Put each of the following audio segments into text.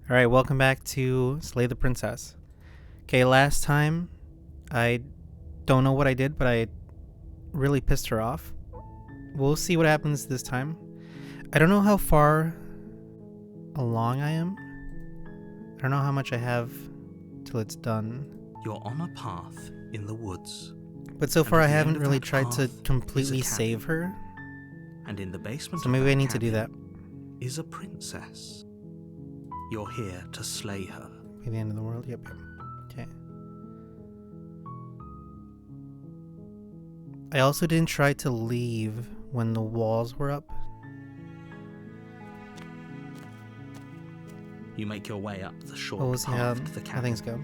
Alright, welcome back to Slay the Princess. Okay, last time, I don't know what I did, but I really pissed her off. We'll see what happens this time. I don't know how far along I am. I don't know how much I have till it's done. You're on a path in the woods. But so far I haven't really tried to completely save her. And in the basement so maybe I need to do that. Is a princess. You're here to slay her. Be the end of the world? Yep. Okay. I also didn't try to leave when the walls were up. You make your way up the short We'll see path to the cabin. how things go.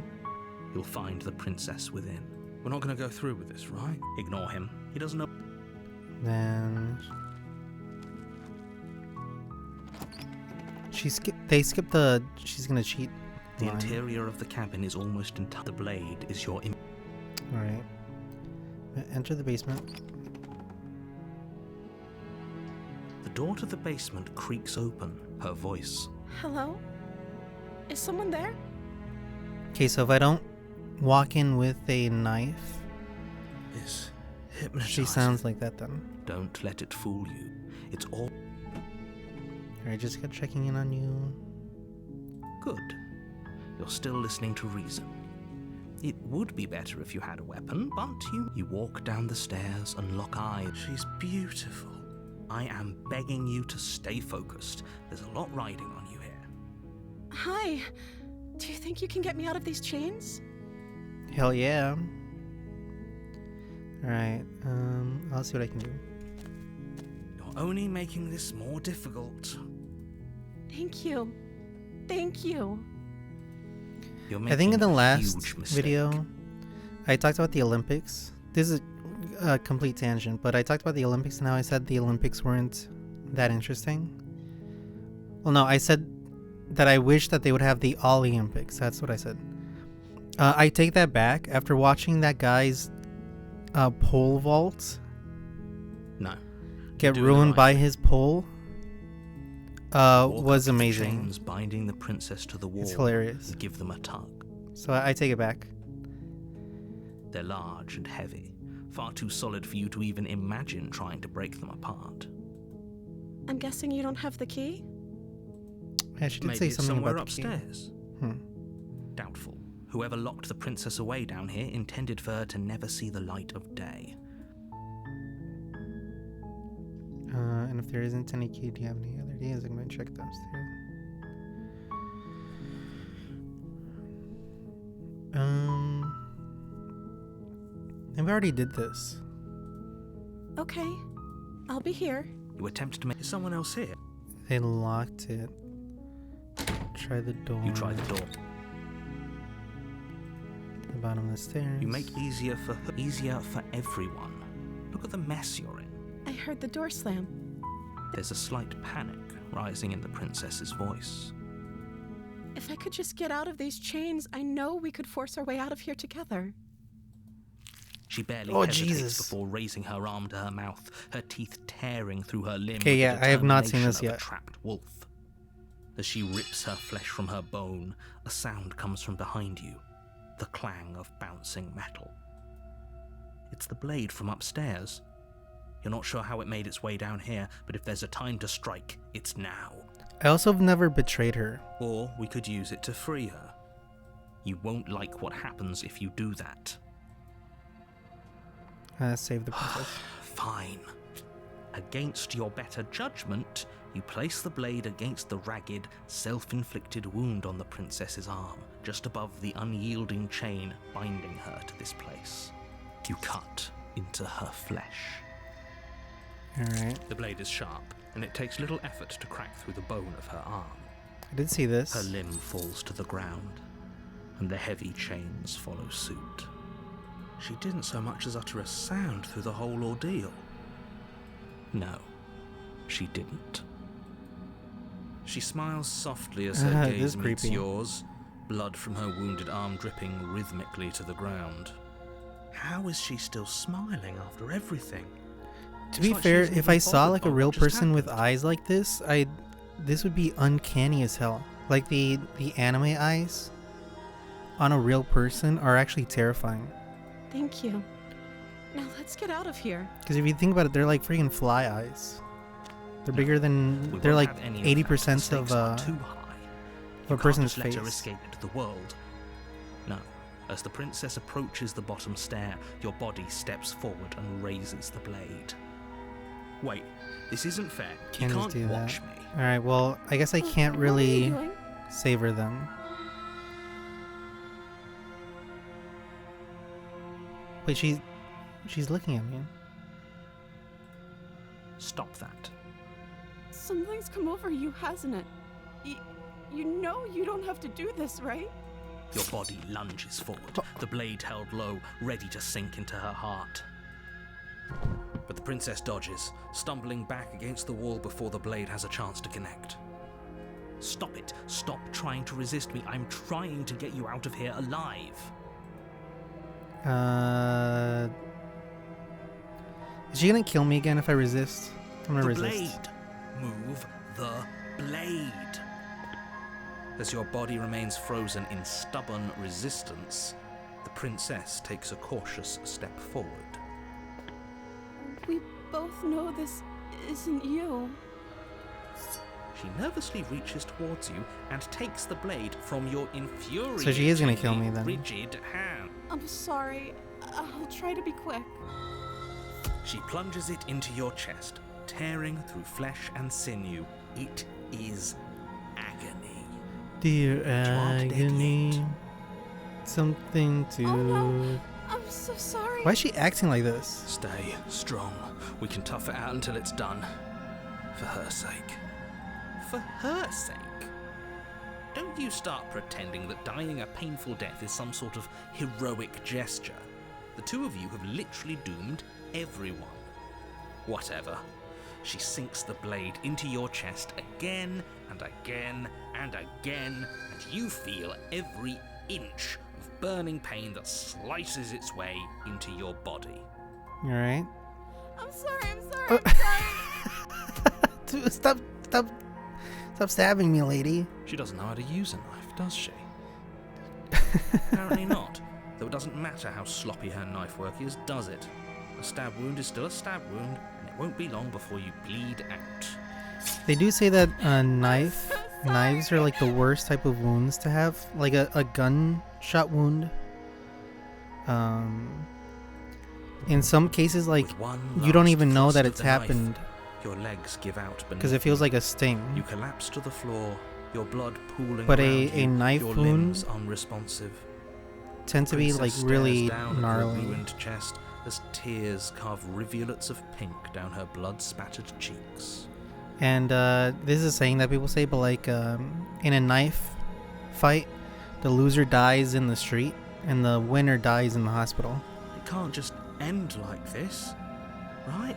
You'll find the princess within. We're not going to go through with this, right? Ignore him. He doesn't know. Then they skipped the she's gonna cheat The line. interior of the cabin is almost entire. The blade is your Alright. Enter the basement. The door to the basement creaks open. Her voice. Hello? Is someone there? Okay, so if I don't walk in with a knife, Is hypnotizing. she sounds like that then. Don't let it fool you. It's all Alright, just got checking in on you. good. You're still listening to reason. It would be better if you had a weapon, but you walk down the stairs and lock eyes. She's beautiful. I am begging you to stay focused. There's a lot riding on you here. Hi. Do you think you can get me out of these chains? Hell yeah. Alright, I'll see what I can do. You're only making this more difficult. Thank you. Thank you. You're I think in the making a last huge mistake. video, I talked about the Olympics. This is a complete tangent, but I talked about the Olympics and how I said the Olympics weren't that interesting. Well, no, I said that I wish that they would have the Olympics. That's what I said. I take that back. After watching that guy's pole vault No. get doing ruined right. by his pole, Walk was up to the amazing. chains binding the princess to the wall. It's hilarious. And give them a tug. So I take it back. They're large and heavy, far too solid for you to even imagine trying to break them apart. I'm guessing you don't have the key? Yeah, she did Maybe say it's something somewhere about the key. upstairs. Doubtful. Whoever locked the princess away down here intended for her to never see the light of day. And if there isn't any key, do you have any other ideas? I'm going to check downstairs. And we already did this. Okay. I'll be here. You attempt to make. Is someone else here? They locked it. Try the door. You try the door. The bottom of the stairs. You make easier for everyone. Look at the mess you're in. I heard the door slam. There's a slight panic rising in the princess's voice. If I could just get out of these chains, I know we could force our way out of here together. She barely Oh, hesitates Jesus. before raising her arm to her mouth, her teeth tearing through her limb. Okay, with yeah, the I have not seen determination this of a yet. trapped wolf. As she rips her flesh from her bone, a sound comes from behind you, the clang of bouncing metal. It's the blade from upstairs. You're not sure how it made its way down here, but if there's a time to strike, it's now. I also have never betrayed her. Or we could use it to free her. You won't like what happens if you do that. Save the princess. Fine. Against your better judgment, you place the blade against the ragged, self-inflicted wound on the princess's arm, just above the unyielding chain binding her to this place. You cut into her flesh. Alright. The blade is sharp, and it takes little effort to crack through the bone of her arm. I did see this. Her limb falls to the ground, and the heavy chains follow suit. She didn't so much as utter a sound through the whole ordeal. No, she didn't. She smiles softly as her This is gaze meets creepy. yours, blood from her wounded arm dripping rhythmically to the ground. How is she still smiling after everything? To be fair, if I saw like a real person with eyes like this, this would be uncanny as hell. Like the anime eyes on a real person are actually terrifying. Thank you. Now let's get out of here. Because if you think about it, they're like freaking fly eyes. They're bigger We than, they're won't like have any of that. 80% The stakes are too high. of You a can't person's just let her face. escape into the world. No. As the princess approaches the bottom stair, your body steps forward and raises the blade. Wait, this isn't fair. Can't you just can't do watch that. me. Alright, well, I guess I can't What are you really doing? savor them. Wait, she's looking at me. Stop that. Something's come over you, hasn't it? You know you don't have to do this, right? Your body lunges forward, the blade held low, ready to sink into her heart. But the princess dodges, stumbling back against the wall before the blade has a chance to connect. Stop it. Stop trying to resist me. I'm trying to get you out of here alive. Is she gonna kill me again if I resist? I'm gonna The resist. blade. Move the blade. As your body remains frozen in stubborn resistance, the princess takes a cautious step forward. We both know this isn't you. She nervously reaches towards you and takes the blade from your infuriatingly So she is gonna kill me then. rigid hand. I'm sorry. I'll try to be quick. She plunges it into your chest, tearing through flesh and sinew. It is agony. Dear aren't dead agony, something to. Oh, no. I'm so sorry. Why is she acting like this? Stay strong. We can tough it out until it's done. For her sake. For her sake? Don't you start pretending that dying a painful death is some sort of heroic gesture. The two of you have literally doomed everyone. Whatever. She sinks the blade into your chest again and again and again, and you feel every inch of burning pain that slices its way into your body. Alright. I'm sorry. I'm sorry. Stop stabbing me, lady. She doesn't know how to use a knife, does she? Apparently not. Though it doesn't matter how sloppy her knife work is, does it? A stab wound is still a stab wound, and it won't be long before you bleed out. They do say that knives are like the worst type of wounds to have, like a gunshot wound. In some cases, like With one you don't last even know thrust that of it's the knife, happened your legs give out because beneath it feels you. like a sting. You collapse to the floor, your blood pooling But around a you, knife your wound limbs unresponsive. Tend to be like Princess stares really down at her gnarly. ruined chest as tears carve rivulets of pink down her blood-spattered cheeks. And this is a saying that people say, but like in a knife fight, the loser dies in the street and the winner dies in the hospital. It can't just end like this, right?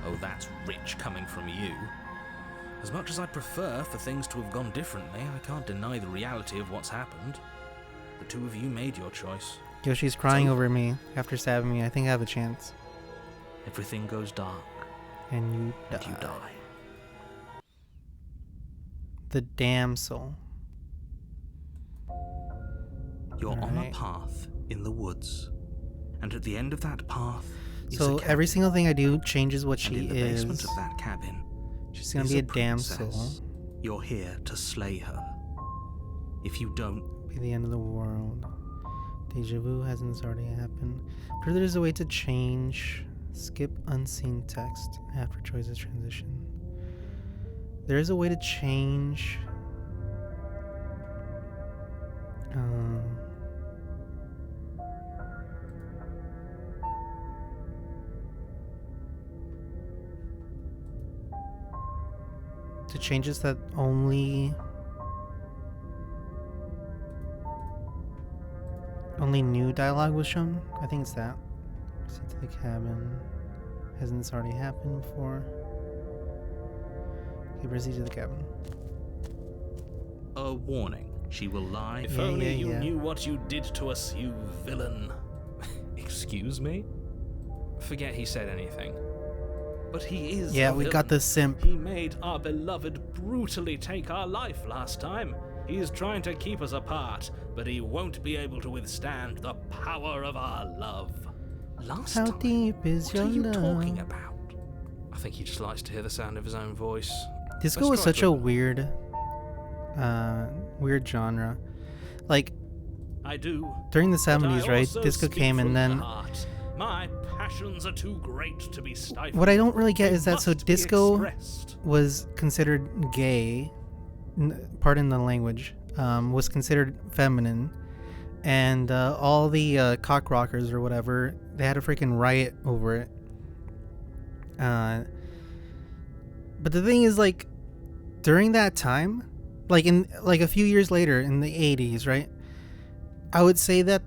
Oh, that's rich coming from you. As much as I'd prefer for things to have gone differently, I can't deny the reality of what's happened. The two of you made your choice. Yoshi's crying So- over me after stabbing me. I think I have a chance. Everything goes dark, And you and you die. The damsel. You're on a Alright. path in the woods, and at the end of that path is So a every cabin. single thing I do changes what And she in the is. basement of that cabin She's gonna is be a princess. damsel. You're here to slay her. If you don't, Be the end of the world. Deja vu hasn't already happened. But there's a way to change. Skip unseen text after choices transition. There is a way to change. To changes that only new dialogue was shown. I think it's that. Proceed to the cabin. Hasn't this already happened before? Okay, proceed to the cabin. a warning. She will lie. If Yeah, only yeah, you yeah. knew what you did to us, you villain. Excuse me? Forget he said anything. But he is Yeah, a we got villain. the simp. He made our beloved brutally take our life last time. He's trying to keep us apart, but he won't be able to withstand the power of our love. Last How time, deep is what your are you love? talking about? I think he just likes to hear the sound of his own voice. Disco Let's was try such to- a weird genre. Like, I do. during the but I 70s, right? also Disco speak came, from and the then heart. My passions are too great to be stifled. what I don't really get They is that so must be disco expressed. was considered gay, pardon the language, was considered feminine, and all the cock rockers or whatever, they had a freaking riot over it. But the thing is, like, during that time, like a few years later in the 80s, right? I would say that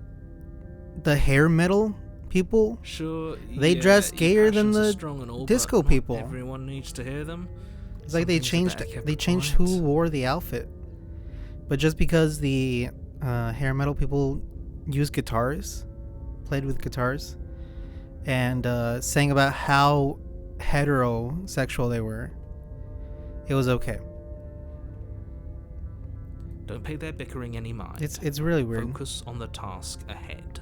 the hair metal people, Sure, they dress your gayer than passions are the strong and all, disco but not people. Everyone needs to hear them. it's like Some things are better kept they changed quiet. who wore the outfit. But just because the hair metal people used guitars, played with guitars, and sang about how heterosexual they were, it was okay. Don't pay their bickering any mind. It's really weird. Focus on the task ahead.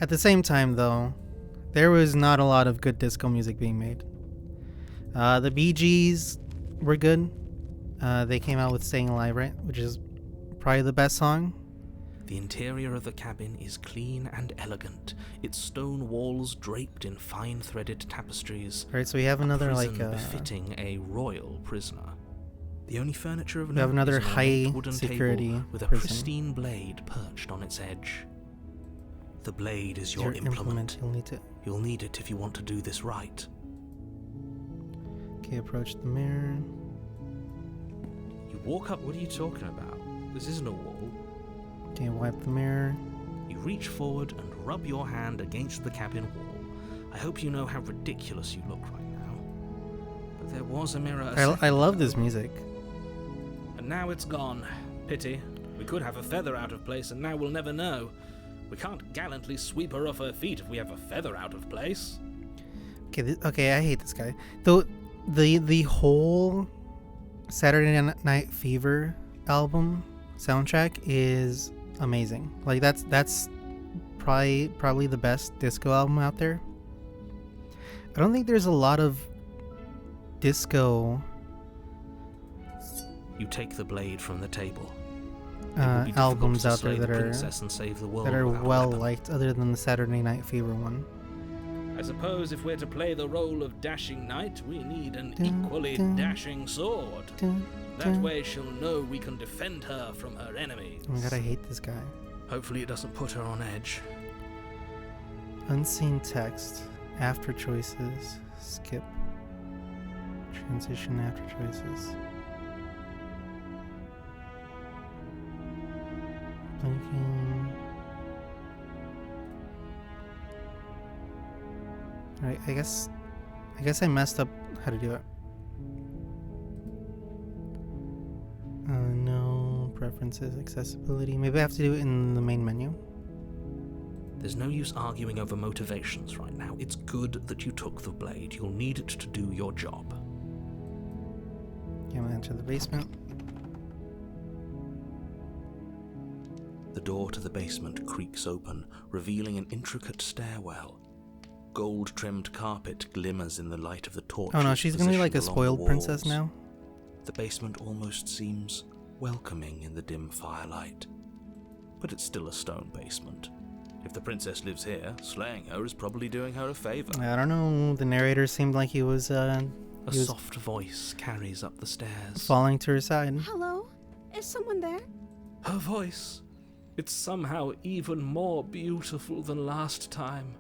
At the same time, though, there was not a lot of good disco music being made. The Bee Gees were good. They came out with Staying Alive, right? Which is probably the best song. The interior of the cabin is clean and elegant, its stone walls draped in fine threaded tapestries. Right, so we have another, a like, prison befitting a royal prisoner. The only furniture of we have note another is an high ornate wooden security table with a prison. pristine blade perched on its edge. The blade is Your your implement. You'll need to... You'll need it if you want to do this right. Okay, approach the mirror. You walk up. What are you talking about? This isn't a wall. Okay, wipe the mirror. You reach forward and rub your hand against the cabin wall. I hope you know how ridiculous you look right now. But there was a mirror. I love this music. And now it's gone. Pity. We could have a feather out of place, and now we'll never know. We can't gallantly sweep her off her feet if we have a feather out of place. Okay, okay, I hate this guy. Though the whole Saturday Night Fever album soundtrack is amazing. Like that's probably the best disco album out there. I don't think there's a lot of disco You take the blade from the table. It would be difficult albums to out slay there the that princess and save the world are without a well weapon. liked, other than the Saturday Night Fever one. I suppose if we're to play the role of dashing knight, we need an Dun, equally dun, dashing sword. Dun, That dun. way she'll know we can defend her from her enemies. Oh my god, I hate this guy. Hopefully it doesn't put her on edge. Unseen text. After choices. Skip. Transition after choices. Blinking. Alright, I guess I messed up how to do it. No. Preferences, accessibility. Maybe I have to do it in the main menu. There's no use arguing over motivations right now. It's good that you took the blade. You'll need it to do your job. Okay, I'm gonna enter the basement. The door to the basement creaks open, revealing an intricate stairwell. Gold-trimmed carpet glimmers in the light of the torches. Oh no, she's gonna be like a positioned along spoiled the princess walls. now. The basement almost seems welcoming in the dim firelight. But it's still a stone basement. If the princess lives here, slaying her is probably doing her a favor. I don't know. The narrator seemed like he was A soft voice carries up the stairs. falling to her side. Hello? Is someone there? Her voice. It's somehow even more beautiful than last time.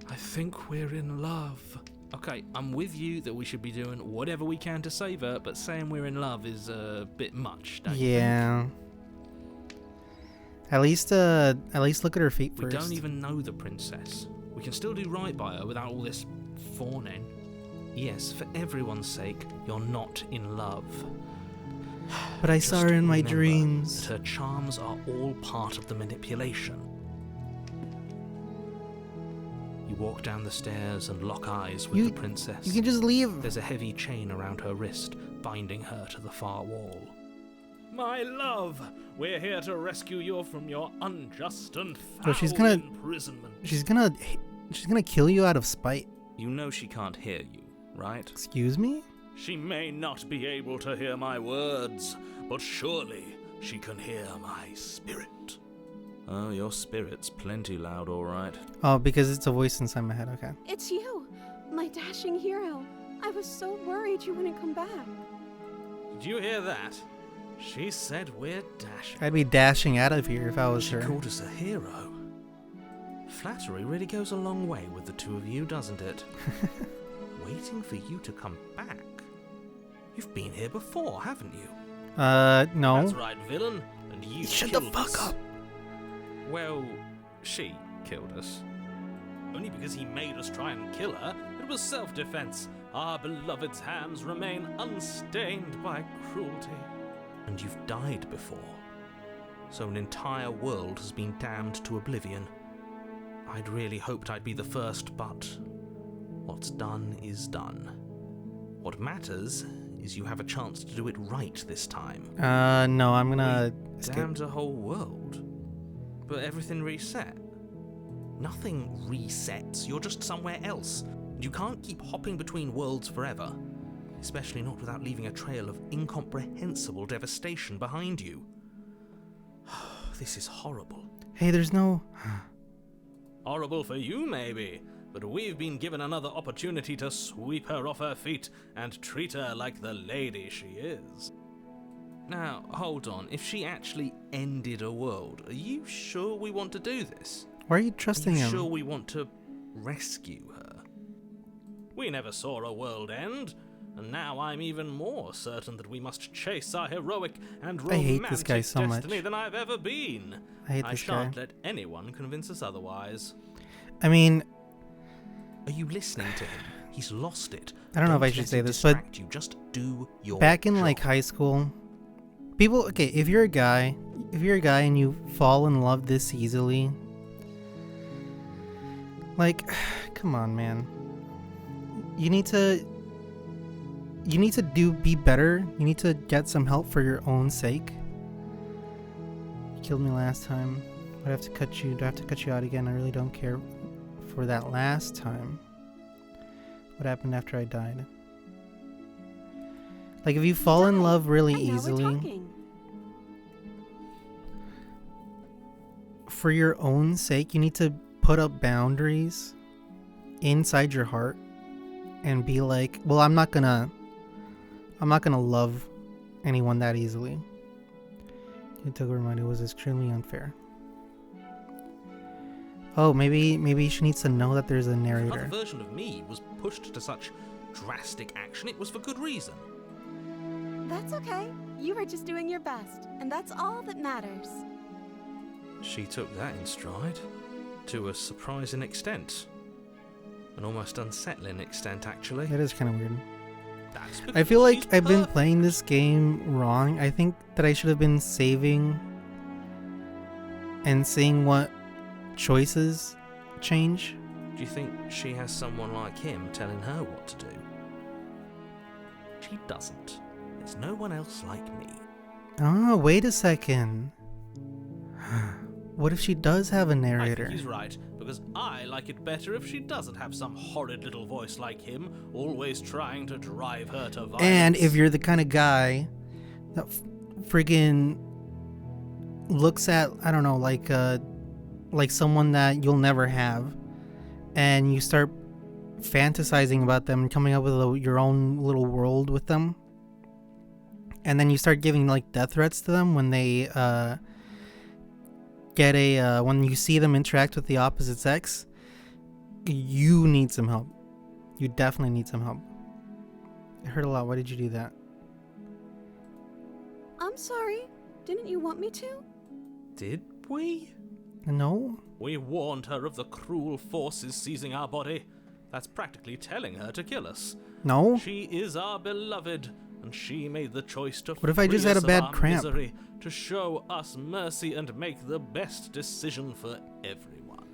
I think we're in love. Okay, I'm with you that we should be doing whatever we can to save her, but saying we're in love is a bit much, don't you Yeah. At least look at her feet think? We first. don't even know the princess. We can still do right by her without all this fawning. Yes, for everyone's sake, you're not in love. But I saw Just her in my remember dreams. that her charms are all part of the manipulation. You walk down the stairs and lock eyes with the princess. You can just leave. There's a heavy chain around her wrist, binding her to the far wall. my love, we're here to rescue you from your unjust and foul So she's gonna- imprisonment. She's gonna kill you out of spite. You know she can't hear you, right? Excuse me? She may not be able to hear my words, but surely she can hear my spirit. Oh, your spirit's plenty loud, all right. Oh, because it's a voice inside my head. Okay. It's you, my dashing hero. I was so worried you wouldn't come back. Did you hear that? She said we're dashing. I'd be dashing out of here if I was She her. called us a hero. Flattery really goes a long way with the two of you, doesn't it? Waiting for you to come back. You've been here before, haven't you? No. That's right, villain. And you Shut the killed fuck us. up. Well, she killed us. Only because he made us try and kill her. It was self-defense. Our beloved's hands remain unstained by cruelty. And you've died before. So an entire world has been damned to oblivion. I'd really hoped I'd be the first, but what's done is done. What matters is you have a chance to do it right this time. No, I'm gonna escape. Damned a whole world. But everything reset. Nothing resets, you're just somewhere else. You can't keep hopping between worlds forever. Especially not without leaving a trail of incomprehensible devastation behind you. This is horrible. Hey, there's no... Horrible for you, maybe, but we've been given another opportunity to sweep her off her feet and treat her like the lady she is. Now, hold on. If she actually ended a world, are you sure we want to do this? Why are you trusting Are you him? sure we want to rescue her? We never saw a world end, and now I'm even more certain that we must chase our heroic and I hate romantic this guy so much. destiny than I've ever been. I hate I this shan't guy. let anyone convince us otherwise. I mean, Are you listening to him? He's lost it. I don't know if I let should say him this, but distract you. Just do your back in job. like high school, people, okay, if you're a guy and you fall in love this easily, like, come on, man. You need to be better. You need to get some help for your own sake. You killed me last time. Do I have to cut you out again? I really don't care for that last time. What happened after I died? Like, if you fall in love really And now we're easily, talking. for your own sake, you need to put up boundaries inside your heart and be like, well, I'm not gonna love anyone that easily. You took a reminder, it was extremely unfair. Oh, maybe she needs to know that there's a Another narrator. version of me was pushed to such drastic action. It was for good reason. That's okay. You were just doing your best, and that's all that matters. She took that in stride, to a surprising extent. An almost unsettling extent, actually. That is kind of weird. That's I because feel like she's I've been perfect. playing this game wrong. I think that I should have been saving and seeing what choices change. Do you think she has someone like him telling her what to do? She doesn't. There's no one else like me. Oh, wait a second. What if she does have a I narrator? think he's right, because I like it better if she doesn't have some horrid little voice like him, always trying to drive her to violence. And if you're the kind of guy that friggin' looks at, I don't know, like someone that you'll never have, and you start fantasizing about them and coming up with your own little world with them, and then you start giving like death threats to them when they when you see them interact with the opposite sex, you need some help. You definitely need some help. It hurt a lot. Why did you do that? I'm sorry. Didn't you want me to? Did we? No? We warned her of the cruel forces seizing our body. That's practically telling her to kill us. No? She is our beloved, and she made the choice to What if I just free had a us of bad our cramp? misery, to show us mercy and make the best decision for everyone.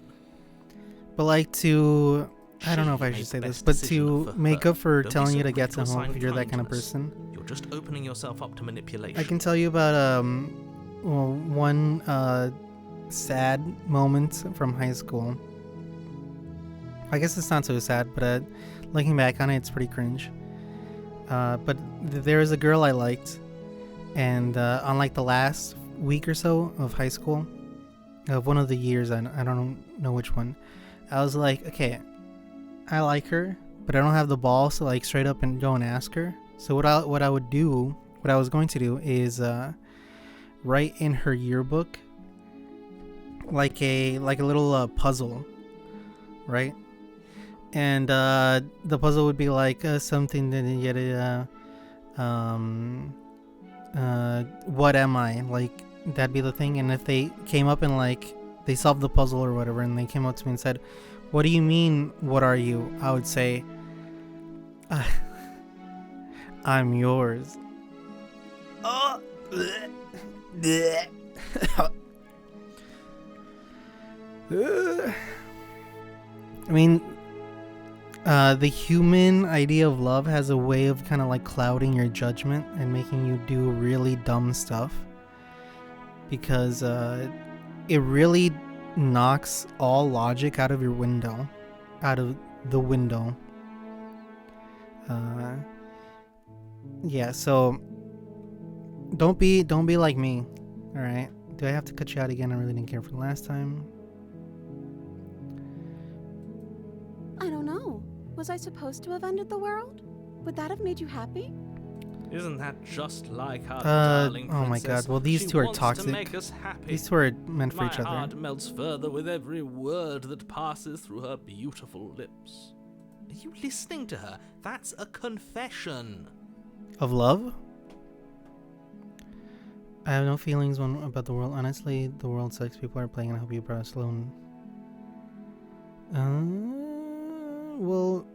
But like to I don't know if I should say this, but to make up for telling you to get to home if you're that kind of person, you're just opening yourself up to manipulation. I can tell you about one sad moment from high school. I guess it's not so sad, but looking back on it, it's pretty cringe. But there was a girl I liked, and on like the last week or so of high school, of one of the years, I don't know which one, I was like, okay, I like her, but I don't have the balls to like straight up and go and ask her. So what I was going to do is write in her yearbook like a little puzzle, right? And the puzzle would be like something that what am I? Like that'd be the thing. And if they came up and like they solved the puzzle or whatever, and they came up to me and said, "What do you mean? What are you?" I would say, "I'm yours." Oh. I mean, the human idea of love has a way of kind of like clouding your judgment and making you do really dumb stuff, because it really knocks all logic out of the window. Yeah, so don't be like me. All right, do I have to cut you out again? I really didn't care for the last time. I don't know. Was I supposed to have ended the world? Would that have made you happy? Isn't that just like our darling princess? Oh my god, well these two are toxic. To make us happy. These two are meant for each other. My heart melts further with every word that passes through her beautiful lips. Are you listening to her? That's a confession. Of love? I have no feelings about the world. Honestly, the world sucks. People are playing and I hope you brought us alone. Well,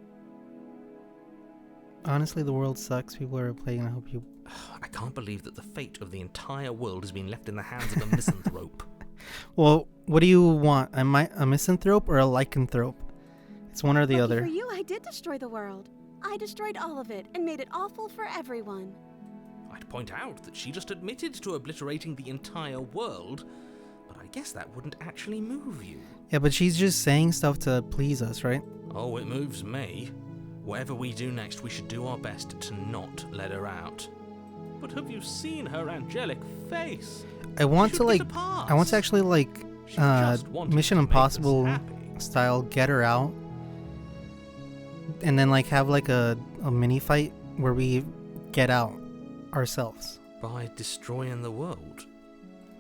honestly, the world sucks. People are playing and I hope you... I can't believe that the fate of the entire world has been left in the hands of a misanthrope. Well, what do you want? Am I a misanthrope or a lycanthrope? It's one or the other. For you, I did destroy the world. I destroyed all of it and made it awful for everyone. I'd point out that she just admitted to obliterating the entire world, but I guess that wouldn't actually move you. Yeah, but she's just saying stuff to please us, right? Oh, it moves me. Whatever we do next, we should do our best to not let her out. But have you seen her angelic face? I want to actually like Mission Impossible style get her out, and then like have like a mini fight where we get out ourselves. By destroying the world?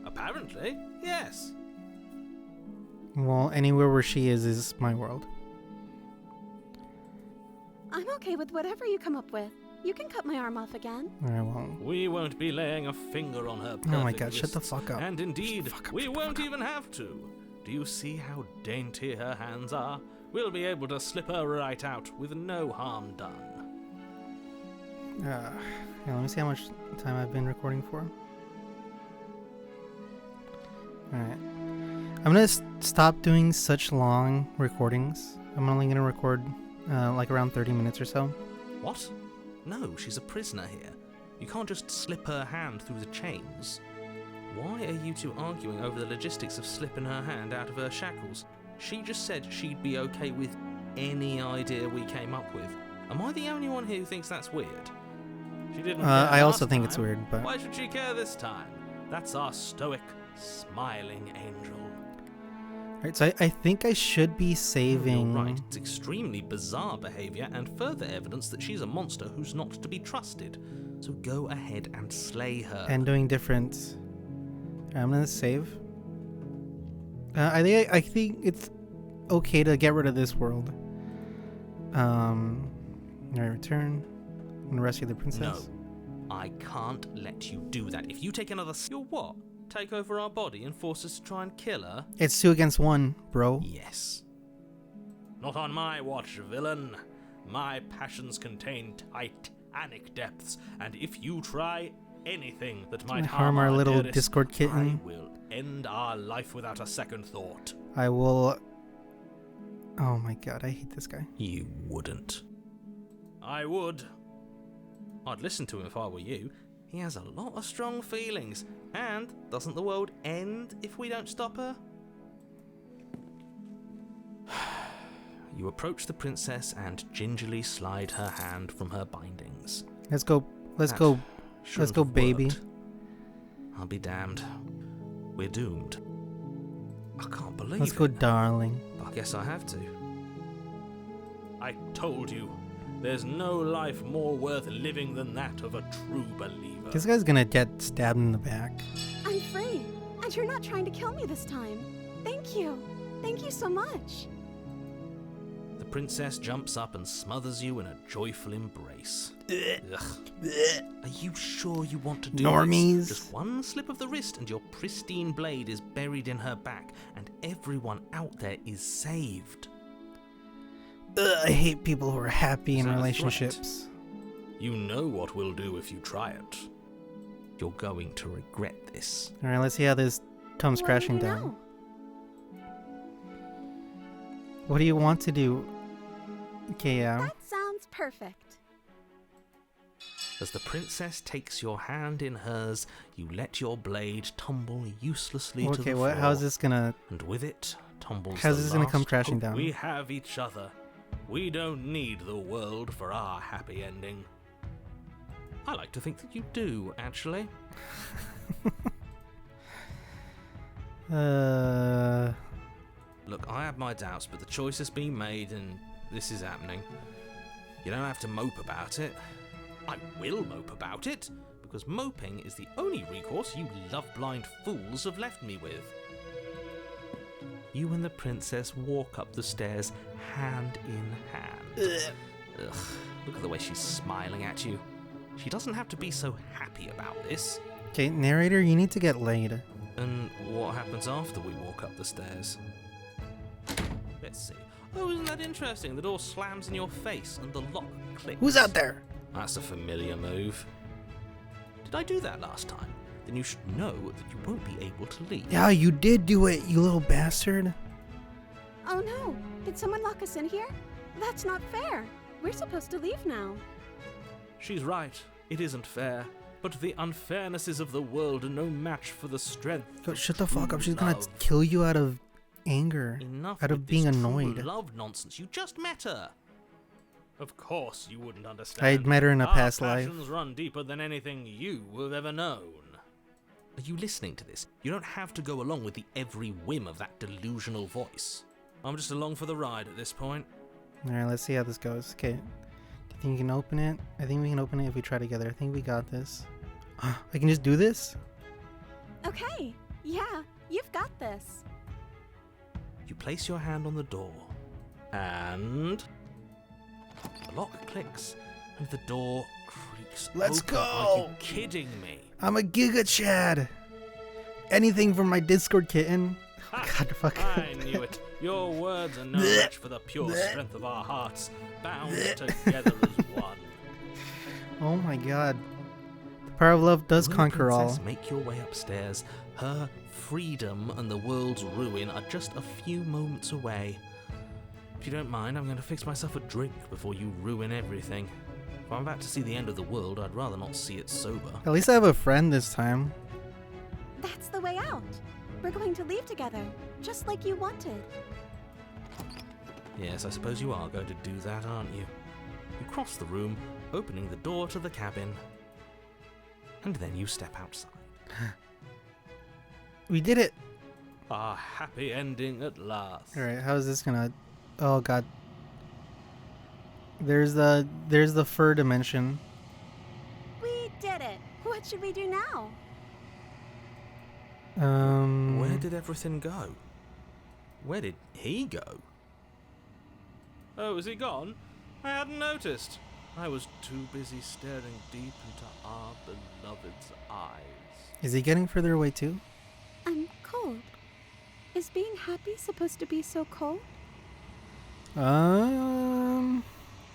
Apparently, yes. Well, anywhere where she is my world. I'm okay with whatever you come up with. You can cut my arm off again. I won't. We won't be laying a finger on her perfect Oh my god, wrists, shut the fuck up. And indeed, we won't even have to. Do you see how dainty her hands are? We'll be able to slip her right out with no harm done. Yeah, let me see how much time I've been recording for. Alright. I'm gonna stop doing such long recordings. I'm only gonna record like around 30 minutes or so. What? No, she's a prisoner here. You can't just slip her hand through the chains. Why are you two arguing over the logistics of slipping her hand out of her shackles? She just said she'd be okay with any idea we came up with. Am I the only one here who thinks that's weird? She didn't. I also think it's weird, but why should she care this time? That's our stoic, smiling angel. Alright, so I think I should be saving... You're right, it's extremely bizarre behaviour and further evidence that she's a monster who's not to be trusted. So go ahead and slay her. And doing different... I'm gonna save. I think it's okay to get rid of this world. Alright, return. I'm gonna rescue the princess. No, I can't let you do that. If you take another... You'll what? Take over our body and force us to try and kill her? It's 2 against 1, bro. Yes. Not on my watch, villain. My passions contain titanic depths, and if you try anything that might harm our little dearest, Discord kitten, I will end our life without a second thought. I will Oh my god, I hate this guy. You wouldn't. I would. I'd listen to him if I were you. He has a lot of strong feelings. And doesn't the world end if we don't stop her? You approach the princess and gingerly slide her hand from her bindings. Let's go, Shouldn't have baby. worked. I'll be damned. We're doomed. I can't believe Let's it. go, darling. I guess I have to. I told you, there's no life more worth living than that of a true believer. This guy's gonna get stabbed in the back. I'm free, and you're not trying to kill me this time. Thank you. Thank you so much. The princess jumps up and smothers you in a joyful embrace. Ugh. Are you sure you want to do Normies. this? Just one slip of the wrist and your pristine blade is buried in her back, and everyone out there is saved. I hate people who are happy in Is that a relationships. You know what we'll do if you try it. You're going to regret this. Alright, let's see how this comes What crashing do you down. know? What do you want to do, KO? That sounds perfect. As the princess takes your hand in hers, you let your blade tumble uselessly to the Okay, floor. how's this gonna... And with it tumbles How's the this gonna come last crashing hope down? We have each other. We don't need the world for our happy ending. I like to think that you do, actually. Look, I have my doubts, but the choice has been made and this is happening. You don't have to mope about it. I will mope about it, because moping is the only recourse you love-blind fools have left me with. You and the princess walk up the stairs, hand in hand. Ugh, look at the way she's smiling at you. She doesn't have to be so happy about this. Okay, narrator, you need to get laid. And what happens after we walk up the stairs? Let's see. Oh, isn't that interesting? The door slams in your face and the lock clicks. Who's out there? That's a familiar move. Did I do that last time? Then you should know that you won't be able to leave. Yeah, you did do it, you little bastard. Oh no, did someone lock us in here? That's not fair. We're supposed to leave now. She's right. It isn't fair. But the unfairnesses of the world are no match for the strength. Yo, of shut the fuck up, true she's gonna love. kill you out of anger. Enough out of with being this annoyed. True love nonsense. You just met her. Of course you wouldn't understand. I'd met her in a Our past life. passions run deeper than anything you have ever known. Are you listening to this? You don't have to go along with the every whim of that delusional voice. I'm just along for the ride at this point. Alright, let's see how this goes. Okay. Do you think you can open it? I think we can open it if we try together. I think we got this. I can just do this? Okay, yeah, you've got this. You place your hand on the door, and the lock clicks, and the door creaks Let's open. go! Are you kidding me? I'm a Giga Chad! Anything for my Discord kitten. Ha! God, fuck. I knew it. Your words are no match for the pure strength of our hearts, bound together as one. Oh my god. The power of love does You and conquer all. Princess make your way upstairs. Her freedom and the world's ruin are just a few moments away. If you don't mind, I'm going to fix myself a drink before you ruin everything. If I'm about to see the end of the world, I'd rather not see it sober. At least I have a friend this time. That's the way out. We're going to leave together, just like you wanted. Yes, I suppose you are going to do that, aren't you? You cross the room, opening the door to the cabin, and then you step outside. We did it! A happy ending at last. Alright, how is this gonna... Oh god. There's the fur dimension. We did it. What should we do now? Where did everything go? Where did he go? Oh, is he gone? I hadn't noticed. I was too busy staring deep into our beloved's eyes. Is he getting further away too? I'm cold. Is being happy supposed to be so cold?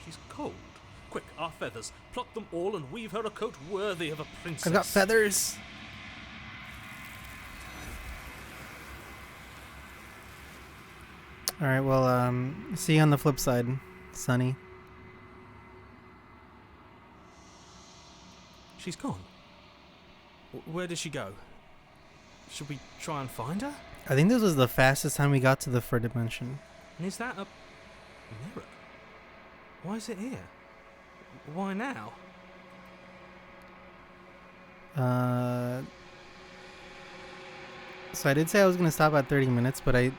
She's cold. Quick, our feathers. Pluck them all and weave her a coat worthy of a princess. I've got feathers! Alright, well, see you on the flip side, Sonny. She's gone. Where did she go? Should we try and find her? I think this was the fastest time we got to the third dimension. And is that a mirror? Why is it here? Why now? So I did say I was gonna stop at 30 minutes, but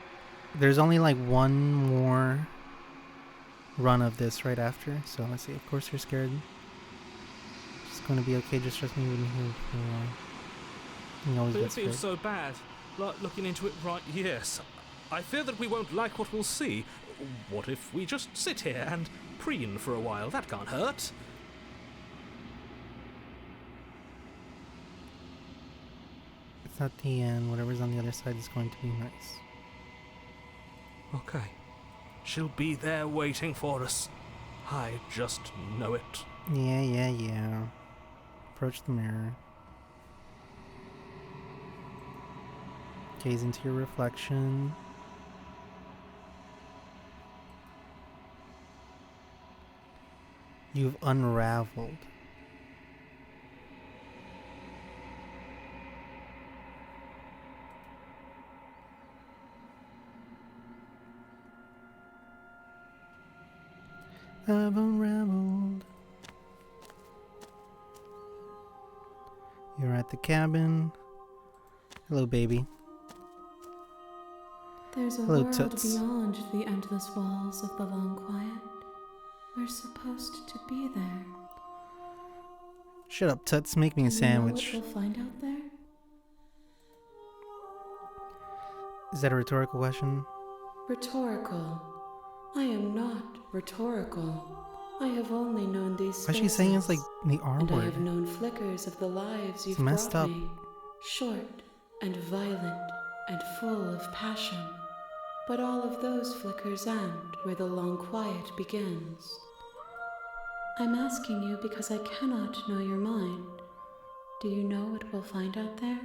there's only like one more run of this right after. So let's see. Of course you're scared. It's gonna be okay. Just trust me when you always But get it feels scared. so bad. Like looking into it right, yes. I fear that we won't like what we'll see. What if we just sit here and preen for a while? That can't hurt. It's not the end. Whatever's on the other side is going to be nice. Okay. She'll be there waiting for us. I just know it. Yeah. Approach the mirror. Gaze into your reflection. You've unraveled. I've unraveled. You're at the cabin. Hello, baby. There's a Hello, world Toots. beyond the endless walls of the long quiet. We're supposed to be there. Shut up, Toots. Make me a Do you know sandwich. what we'll find out there? Is that a rhetorical question? Rhetorical. I am not rhetorical. I have only known these spaces. Why is she saying it's like the R and I word? have known flickers of the lives you've messed brought up. me. Short and violent and full of passion. But all of those flickers end where the long quiet begins. I'm asking you because I cannot know your mind. Do you know what we'll find out there?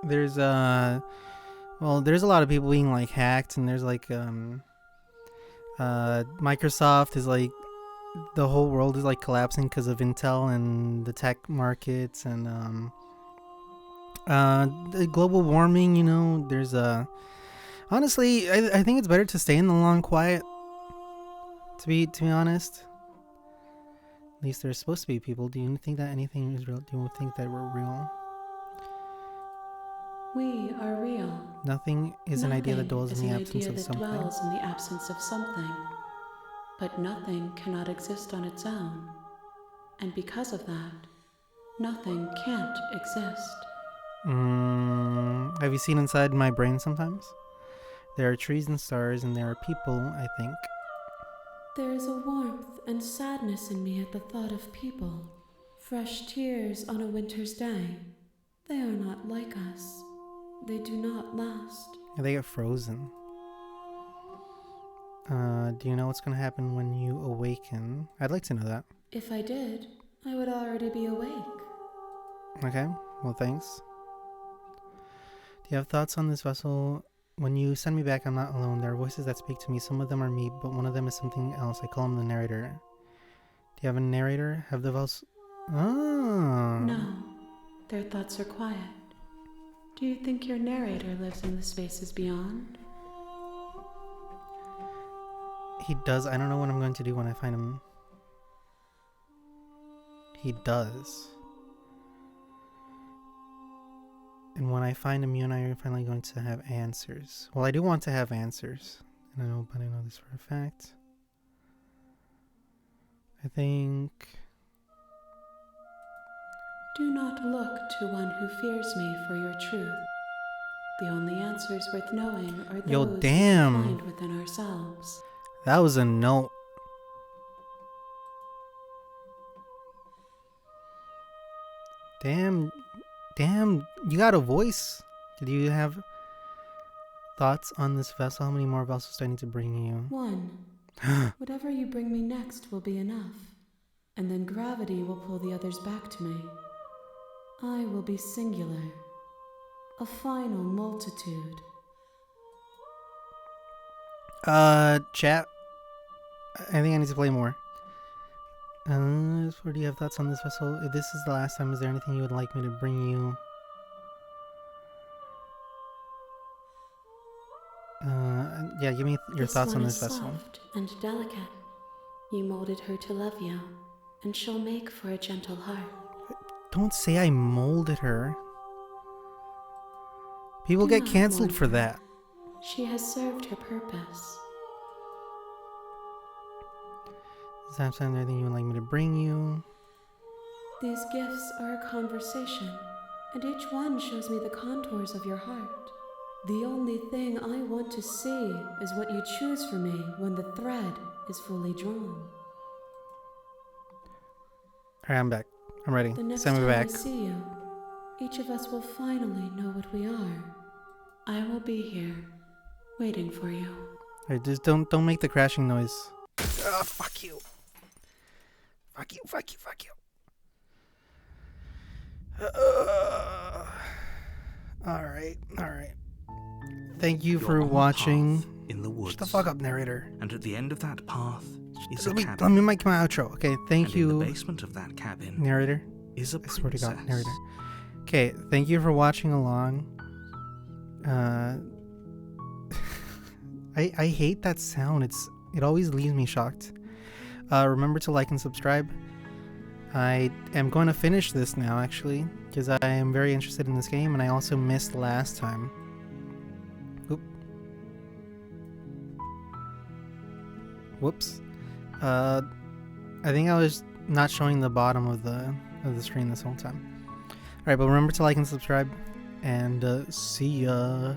There's there's a lot of people being like hacked, and there's like Microsoft is like, the whole world is like collapsing because of Intel and the tech markets, and the global warming. You know, there's honestly, I think it's better to stay in the long quiet. To be honest, at least there's supposed to be people. Do you think that anything is real? Do you think that we're real? We are real. Nothing is an idea that dwells in the Nothing absence is an of idea that something. dwells in the absence of something. But nothing cannot exist on its own. And because of that, nothing can't exist. Have you seen inside my brain sometimes? There are trees and stars, and there are people, I think. There is a warmth and sadness in me at the thought of people. Fresh tears on a winter's day. They are not like us. They do not last. They get frozen. Do you know what's going to happen when you awaken? I'd like to know that. If I did, I would already be awake. Okay, well, thanks. Do you have thoughts on this vessel? When you send me back, I'm not alone. There are voices that speak to me. Some of them are me, but one of them is something else. I call him the narrator. Do you have a narrator? Have the vessel... Oh. No, their thoughts are quiet. Do you think your narrator lives in the spaces beyond? He does. I don't know what I'm going to do when I find him. He does. And when I find him, you and I are finally going to have answers. Well, I do want to have answers. But I know this for a fact. I think... Do not look to one who fears me for your truth. The only answers worth knowing are those Yo, we damn. find within ourselves. That was a note. Damn, you got a voice. Did you have thoughts on this vessel? How many more vessels do I need to bring you? One. Whatever you bring me next will be enough. And then gravity will pull the others back to me. I will be singular. A final multitude. Chat. I think I need to play more. Do you have thoughts on this vessel? If this is the last time, is there anything you would like me to bring you? Yeah, give me your thoughts on this vessel. Soft and delicate. You molded her to love you, and she'll make for a gentle heart. Don't say I molded her. People get canceled for that. She has served her purpose. Is there anything you would like me to bring you? These gifts are a conversation, and each one shows me the contours of your heart. The only thing I want to see is what you choose for me when the thread is fully drawn. Alright, I'm back. I'm ready. The next Send me time back. I see you, each of us will finally know what we are. I will be here, waiting for you. Alright, just don't make the crashing noise. Fuck you. Fuck you, fuck you, fuck you. Alright. Thank you for You're on a watching. path in the woods. Shut the fuck up, narrator. And at the end of that path is a Let cabin. me make my outro. Okay, thank and you. in the basement of that cabin Narrator. is a I swear to princess. God, narrator. Okay, thank you for watching along. I hate that sound. It always leaves me shocked. Remember to like and subscribe. I am going to finish this now, actually, because I am very interested in this game, and I also missed last time. Oop. Whoops. I think I was not showing the bottom of the screen this whole time. Alright, but remember to like and subscribe, and see ya.